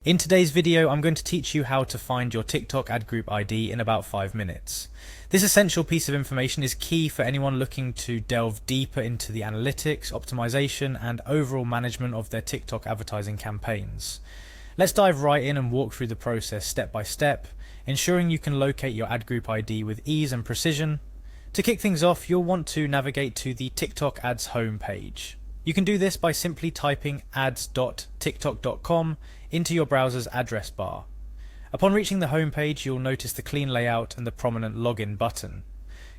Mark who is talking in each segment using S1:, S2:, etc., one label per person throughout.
S1: In today's video, I'm going to teach you how to find your TikTok ad group ID in about 5 minutes. This essential piece of information is key for anyone looking to delve deeper into the analytics, optimization, and overall management of their TikTok advertising campaigns. Let's dive right in and walk through the process step by step, ensuring you can locate your ad group ID with ease and precision. To kick things off, you'll want to navigate to the TikTok Ads homepage. You can do this by simply typing ads.tiktok.com into your browser's address bar. Upon reaching the homepage, you'll notice the clean layout and the prominent login button.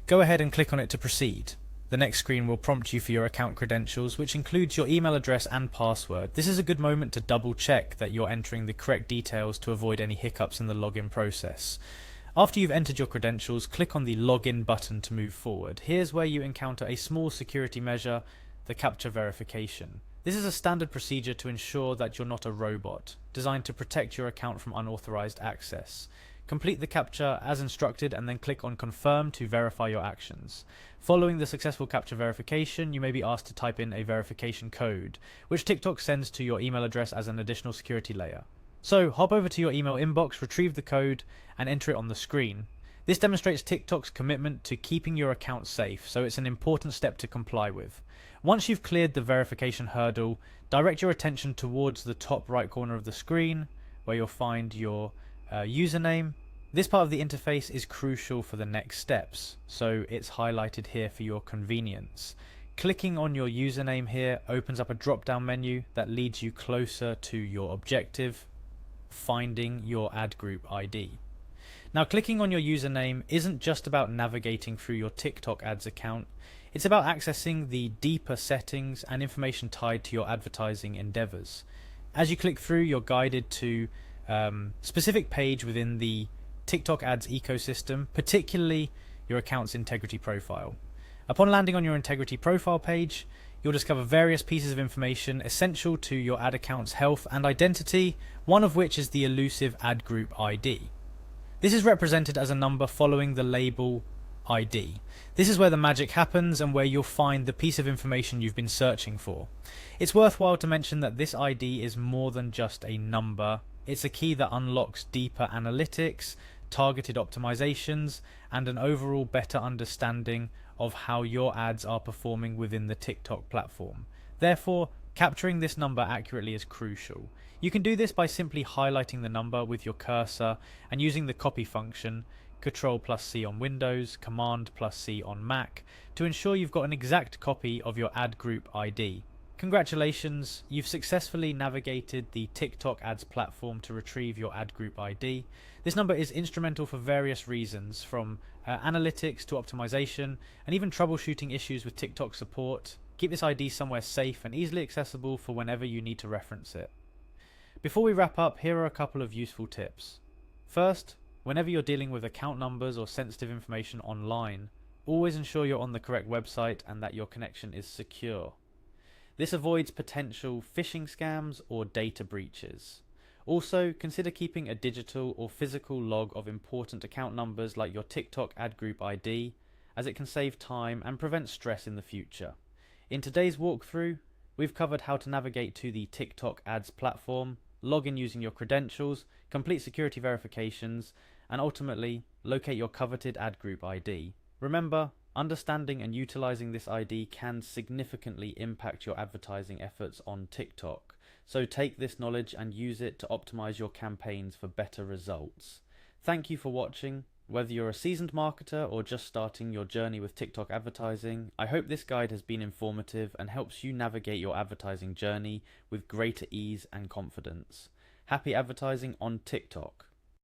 S1: Go ahead and click on it to proceed. The next screen will prompt you for your account credentials, which includes your email address and password. This is a good moment to double check that you're entering the correct details to avoid any hiccups in the login process. After you've entered your credentials, click on the login button to move forward. Here's where you encounter a small security measure, the CAPTCHA verification. This is a standard procedure to ensure that you're not a robot, designed to protect your account from unauthorized access. Complete the CAPTCHA as instructed and then click on Confirm to verify your actions. Following the successful CAPTCHA verification, you may be asked to type in a verification code, which TikTok sends to your email address as an additional security layer. So hop over to your email inbox, retrieve the code, and enter it on the screen. This demonstrates TikTok's commitment to keeping your account safe, so it's an important step to comply with. Once you've cleared the verification hurdle, direct your attention towards the top right corner of the screen, where you'll find your username. This part of the interface is crucial for the next steps, so it's highlighted here for your convenience. Clicking on your username here opens up a drop-down menu that leads you closer to your objective, finding your ad group ID. Now, clicking on your username isn't just about navigating through your TikTok ads account, it's about accessing the deeper settings and information tied to your advertising endeavors. As you click through, you're guided to a specific page within the TikTok ads ecosystem, particularly your account's integrity profile. Upon landing on your integrity profile page, you'll discover various pieces of information essential to your ad account's health and identity, one of which is the elusive ad group ID. This is represented as a number following the label ID. This is where the magic happens and where you'll find the piece of information you've been searching for. It's worthwhile to mention that this ID is more than just a number. It's a key that unlocks deeper analytics, targeted optimizations, and an overall better understanding of how your ads are performing within the TikTok platform. Therefore, capturing this number accurately is crucial. You can do this by simply highlighting the number with your cursor and using the copy function, Ctrl+C on Windows, Command+C on Mac, to ensure you've got an exact copy of your ad group ID. Congratulations, you've successfully navigated the TikTok ads platform to retrieve your ad group ID. This number is instrumental for various reasons, from analytics to optimization, and even troubleshooting issues with TikTok support. Keep this ID somewhere safe and easily accessible for whenever you need to reference it. Before we wrap up, here are a couple of useful tips. First, whenever you're dealing with account numbers or sensitive information online, always ensure you're on the correct website and that your connection is secure. This avoids potential phishing scams or data breaches. Also, consider keeping a digital or physical log of important account numbers like your TikTok ad group ID, as it can save time and prevent stress in the future. In today's walkthrough, we've covered how to navigate to the TikTok ads platform, log in using your credentials, complete security verifications, and ultimately locate your coveted ad group ID. Remember, understanding and utilizing this ID can significantly impact your advertising efforts on TikTok, so take this knowledge and use it to optimize your campaigns for better results. Thank you for watching. Whether you're a seasoned marketer or just starting your journey with TikTok advertising, I hope this guide has been informative and helps you navigate your advertising journey with greater ease and confidence. Happy advertising on TikTok!